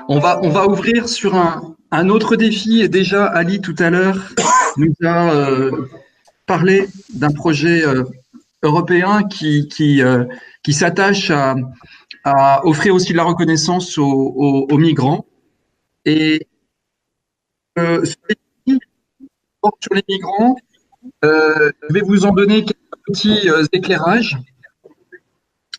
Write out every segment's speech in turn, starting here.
On va ouvrir sur un autre défi. Et déjà, Ali, tout à l'heure, nous a parlé d'un projet européen qui s'attache à offrir aussi de la reconnaissance aux migrants. Et ce défi porte sur les migrants. Je vais vous en donner quelques petits éclairages.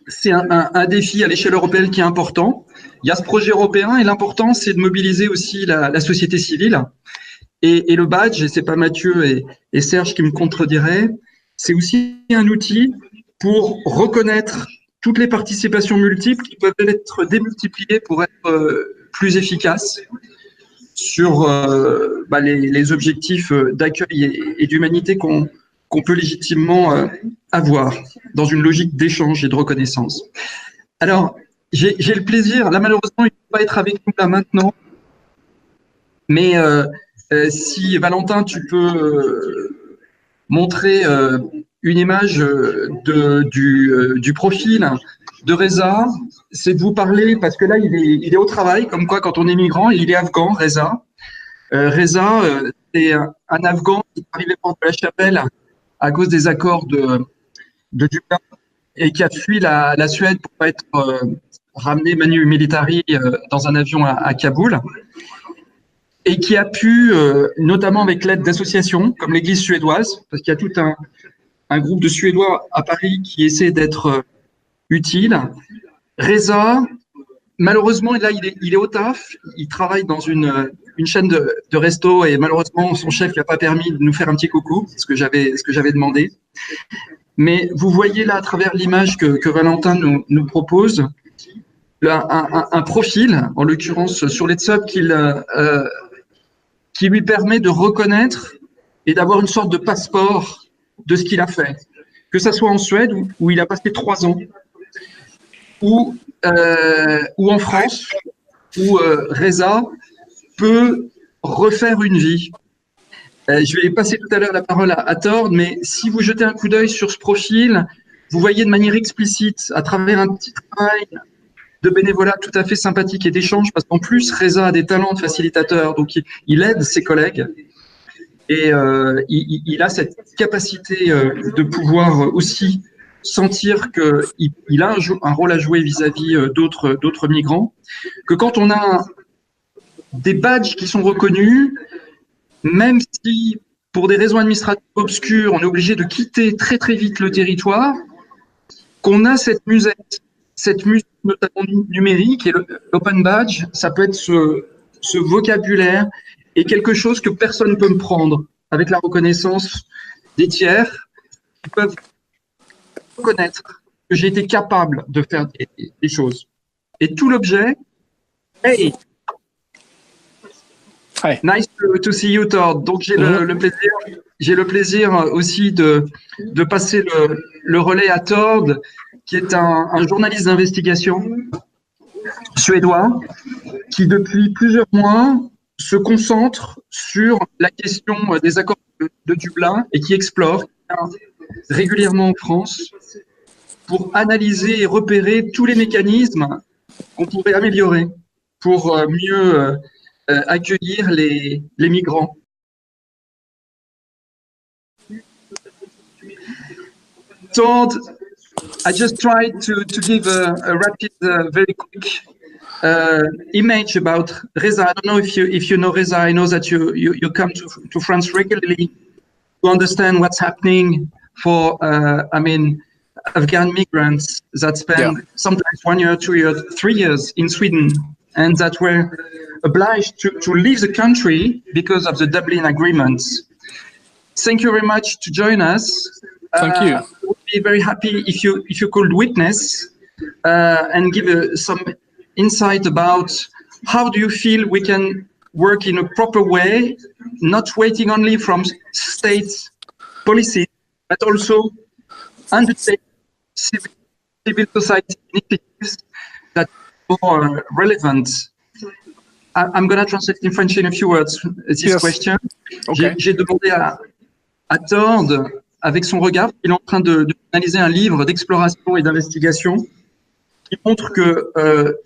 C'est un défi à l'échelle européenne qui est important. Il y a ce projet européen et l'important, c'est de mobiliser aussi la société civile. Et le badge, et c'est pas Mathieu et Serge qui me contrediraient, c'est aussi un outil pour reconnaître toutes les participations multiples qui peuvent être démultipliées pour être plus efficaces sur les objectifs d'accueil et d'humanité qu'on peut légitimement avoir dans une logique d'échange et de reconnaissance. Alors, j'ai le plaisir, là malheureusement, il ne peut pas être avec nous là maintenant, mais si Valentin, tu peux montrer une image du profil de Reza, c'est de vous parler, parce que là, il est au travail, comme quoi quand on est migrant, il est afghan, Reza. Reza, c'est un Afghan qui est arrivé porte de la Chapelle à cause des accords de Dublin et qui a fui la Suède pour pas être ramené manu militari dans un avion à Kaboul et qui a pu, notamment avec l'aide d'associations comme l'Église suédoise, parce qu'il y a tout un groupe de Suédois à Paris qui essaie d'être utile. Reza, malheureusement, là, il est au taf, il travaille dans une chaîne de resto et malheureusement, son chef lui a pas permis de nous faire un petit coucou, ce que j'avais demandé. Mais vous voyez là, à travers l'image que Valentin nous propose, là, un profil, en l'occurrence sur l'ETSUP, qui lui permet de reconnaître et d'avoir une sorte de passeport de ce qu'il a fait. Que ça soit en Suède, où il a passé 3 ans, ou en France, où Reza peut refaire une vie. Je vais passer tout à l'heure la parole à Tord, mais si vous jetez un coup d'œil sur ce profil, vous voyez de manière explicite, à travers un petit travail de bénévolat tout à fait sympathique et d'échange, parce qu'en plus, Reza a des talents de facilitateur, donc il aide ses collègues, et il a cette capacité de pouvoir aussi sentir qu'il a un rôle à jouer vis-à-vis d'autres migrants, que quand on a des badges qui sont reconnus, même si, pour des raisons administratives obscures, on est obligé de quitter très très vite le territoire, qu'on a cette musette notamment numérique, et l'Open Badge, ça peut être ce vocabulaire et quelque chose que personne ne peut me prendre avec la reconnaissance des tiers qui peuvent reconnaître que j'ai été capable de faire des choses. Et tout l'objet, hey, Hi. Nice to see you, Tord. Donc j'ai le plaisir aussi de passer le relais à Tord, qui est un journaliste d'investigation suédois qui depuis plusieurs mois se concentre sur la question des accords de Dublin et qui explore régulièrement en France pour analyser et repérer tous les mécanismes qu'on pourrait améliorer pour mieux accueillir les migrants. Tord, I just tried to give a rapid, very quick image about Reza. I don't know if you know Reza. I know that you come to France regularly to understand what's happening for Afghan migrants that spend sometimes 1 year, 2 years, 3 years in Sweden, and that were obliged to leave the country because of the Dublin agreements. Thank you very much to join us. Thank you. I would be very happy if you could witness and give some insight about how do you feel we can work in a proper way, not waiting only from state policy, but also undertake civil society initiatives that are more relevant. I'm going to translate in French in a few words this question. Okay. J'ai demandé à Tord, avec son regard, il est en train d'analyser un livre d'exploration et d'investigation qui montre que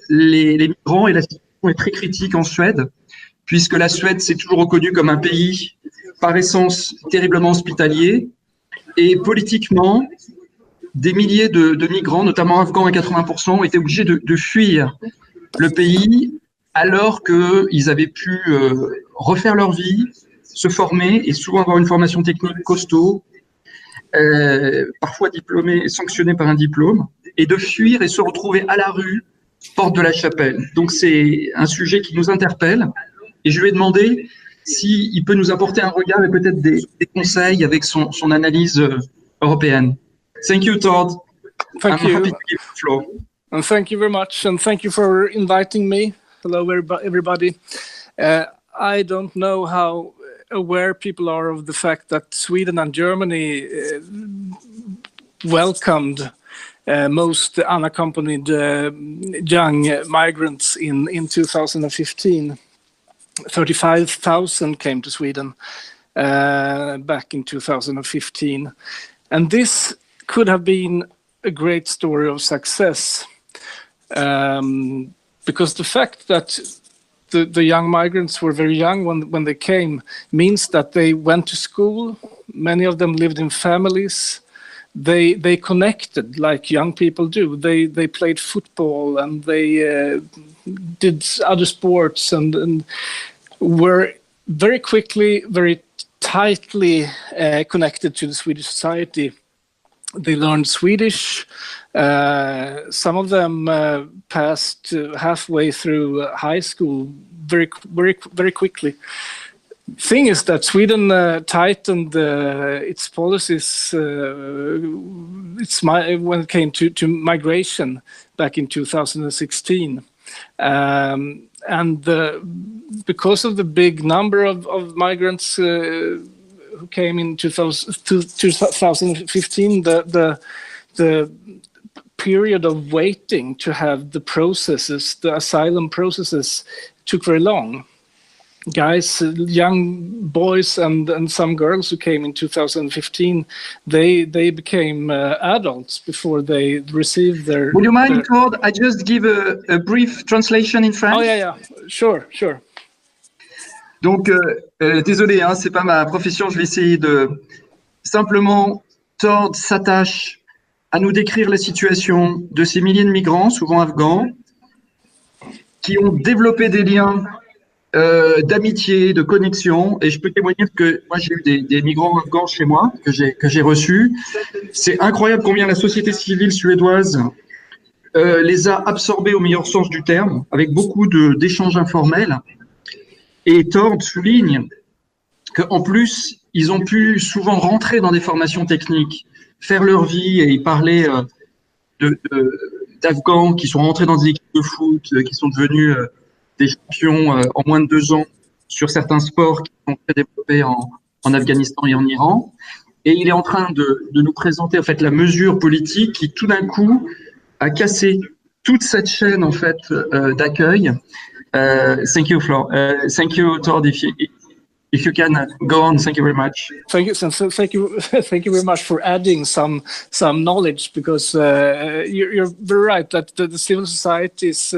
les migrants et la situation situation est très critique en Suède, puisque la Suède s'est toujours reconnue comme un pays par essence terriblement hospitalier, et politiquement, des milliers de migrants, notamment afghans à 80%, ont été obligés de fuir le pays alors qu'ils avaient pu refaire leur vie, se former et souvent avoir une formation technique costaud, parfois diplômés, sanctionnés par un diplôme, et de fuir et se retrouver à la rue, porte de la Chapelle. Donc c'est un sujet qui nous interpelle et je lui ai demandé s'il peut nous apporter un regard et peut-être des conseils avec son analyse européenne. Thank you, Todd. Thank I'm you. happy to give the floor. And thank you very much. And thank you for inviting me. Hello, everybody. I don't know how aware people are of the fact that Sweden and Germany welcomed most unaccompanied young migrants in 2015. 35,000 came to Sweden back in 2015. And this could have been a great story of success because the fact that the young migrants were very young when they came means that they went to school. Many of them lived in families. They connected like young people do. They played football and they did other sports and were very quickly, very tightly connected to the Swedish society. They learned Swedish. Some of them passed halfway through high school very quickly. Thing is that Sweden tightened its policies when it came to migration back in 2016. And because of the big number of migrants who came in 2015, the period of waiting to have the processes, the asylum processes, took very long. Guys, young boys and some girls who came in 2015, they became adults before they received their... Would you mind, Claude, I just give a brief translation in French? Oh, yeah. Sure. Donc, désolé, hein, c'est pas ma profession, je vais essayer de... Simplement, Todd s'attache à nous décrire la situation de ces milliers de migrants, souvent afghans, qui ont développé des liens d'amitié, de connexion, et je peux témoigner que moi j'ai eu des migrants afghans chez moi que j'ai reçus. C'est incroyable combien la société civile suédoise les a absorbés au meilleur sens du terme, avec beaucoup d'échanges informels. Et Tord souligne qu'en plus ils ont pu souvent rentrer dans des formations techniques, faire leur vie, et il parlait d'Afghans qui sont rentrés dans des équipes de foot, qui sont devenus des champions en moins de 2 ans sur certains sports qui sont très développés en Afghanistan et en Iran. Et il est en train de nous présenter en fait la mesure politique qui tout d'un coup a cassé toute cette chaîne en fait d'accueil. Thank you, Flor. Thank you, Tord. If you can go on, thank you very much. Thank you very much for adding some knowledge, because you're very right that the civil society's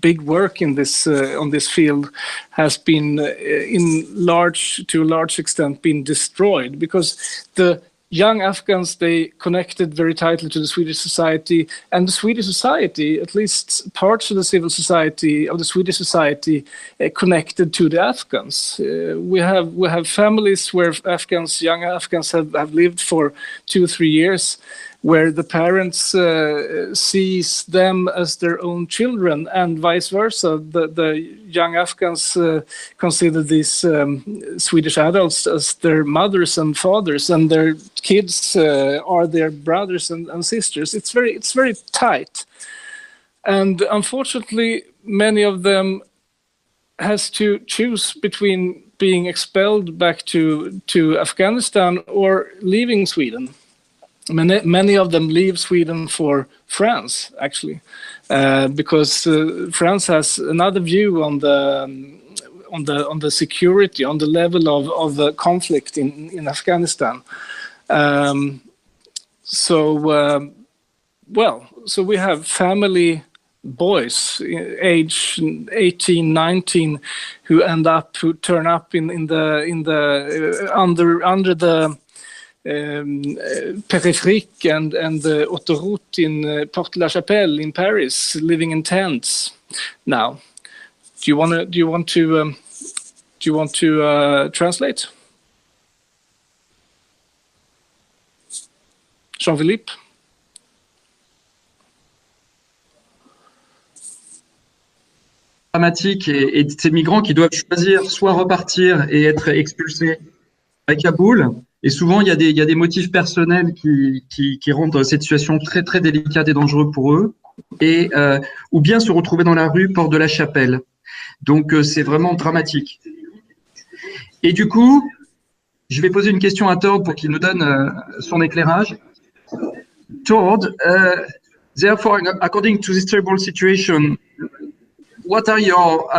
big work in this on this field has been to a large extent been destroyed, because the young Afghans, they connected very tightly to the Swedish society, and the Swedish society, at least parts of the civil society of the Swedish society, connected to the Afghans. We have families where young Afghans have lived for 2 or 3 years, where the parents sees them as their own children, and vice versa. The young Afghans consider these Swedish adults as their mothers and fathers, and their kids are their brothers and sisters. It's very tight, and unfortunately, many of them has to choose between being expelled back to Afghanistan or leaving Sweden. Many of them leave Sweden for France, actually, because France has another view on the security, on the level of the conflict in Afghanistan. So we have family boys, age 18, 19, who turn up in the under the Périphérique and the Autoroute in Porte la Chapelle in Paris, living in tents. Now, do you want to translate, Jean-Philippe? Dramatique et de ces migrants qui doivent choisir soit repartir et être expulsés à Kaboul. Et souvent, il y a des motifs personnels qui rendent cette situation très, très délicate et dangereuse pour eux. Ou bien se retrouver dans la rue, porte de la Chapelle. Donc, c'est vraiment dramatique. Et du coup, je vais poser une question à Tord pour qu'il nous donne son éclairage. Tord, therefore, according to this terrible situation, what are your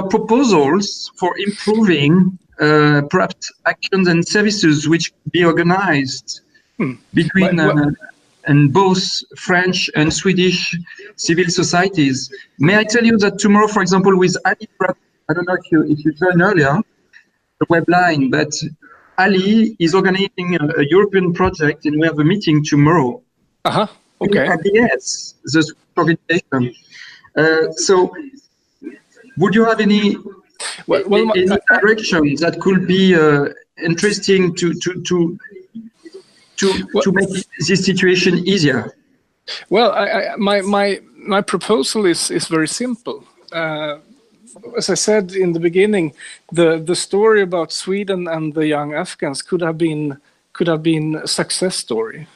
proposals for improving perhaps actions and services which could be organized between and both French and Swedish civil societies? May I tell you that tomorrow, for example, with Ali, I don't know if you joined earlier the web line, but Ali is organizing a European project, and we have a meeting tomorrow. Okay. Yes, the organization. So, would you have any directions that could be interesting to make this situation easier? Well, my proposal is very simple. As I said in the beginning, the story about Sweden and the young Afghans could have been a success story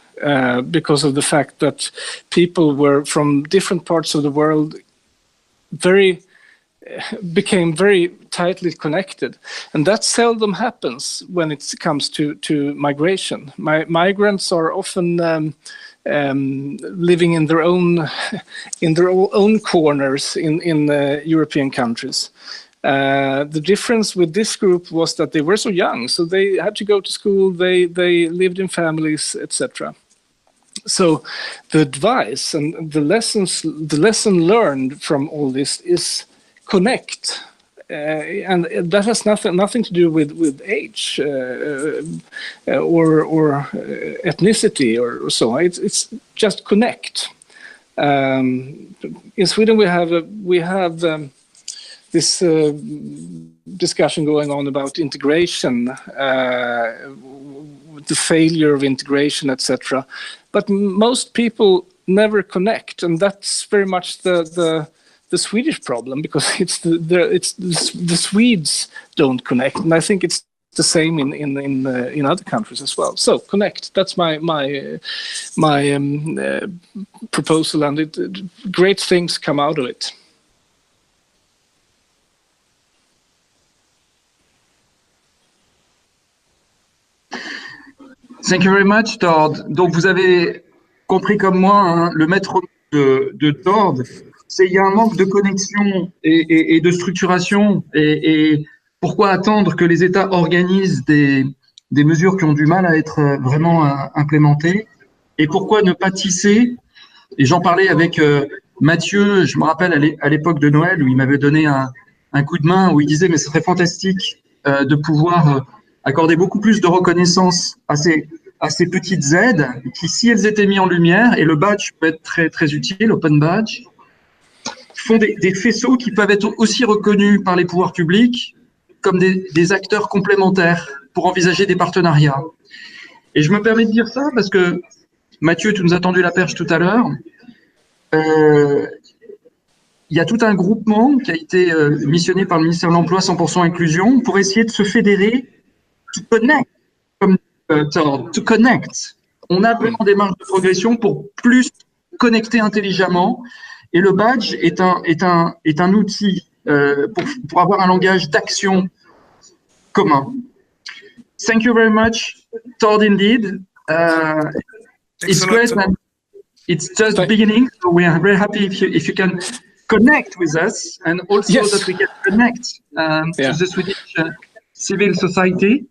because of the fact that people were from different parts of the world became very tightly connected, and that seldom happens when it comes to migration. Migrants are often living in their own corners in European countries. The difference with this group was that they were so young, so they had to go to school. They lived in families, etc. So the advice and the lesson learned from all this is connect, and that has nothing to do with age or ethnicity or so. It's just connect. In Sweden, we have this discussion going on about integration, the failure of integration, etc. But most people never connect, and that's very much the Swedish problem, because it's the Swedes don't connect, and I think it's the same in other countries as well. So connect. That's my proposal, and great things come out of it. Thank you very much, Tord. Donc, vous avez compris comme moi, hein, le maître de Tord, c'est il y a un manque de connexion et de structuration. Et pourquoi attendre que les États organisent des mesures qui ont du mal à être vraiment implémentées? Et pourquoi ne pas tisser? Et j'en parlais avec Mathieu, je me rappelle à l'époque de Noël, où il m'avait donné un coup de main, où il disait mais ce serait fantastique de pouvoir accorder beaucoup plus de reconnaissance à ces petites aides qui, si elles étaient mises en lumière, et le badge peut être très, très utile, Open Badge, font des faisceaux qui peuvent être aussi reconnus par les pouvoirs publics comme des acteurs complémentaires pour envisager des partenariats. Et je me permets de dire ça parce que, Mathieu, tu nous as tendu la perche tout à l'heure. Il y a tout un groupement qui a été missionné par le ministère de l'Emploi 100% Inclusion pour essayer de se fédérer, to connect, comme to connect. On a vraiment des marges de progression pour plus connecter intelligemment, et le badge est un outil pour avoir un langage d'action commun. Thank you very much, Tord, indeed. It's great, and it's just the beginning, so we are very happy if you can connect with us, and also that we can connect to the Swedish civil society.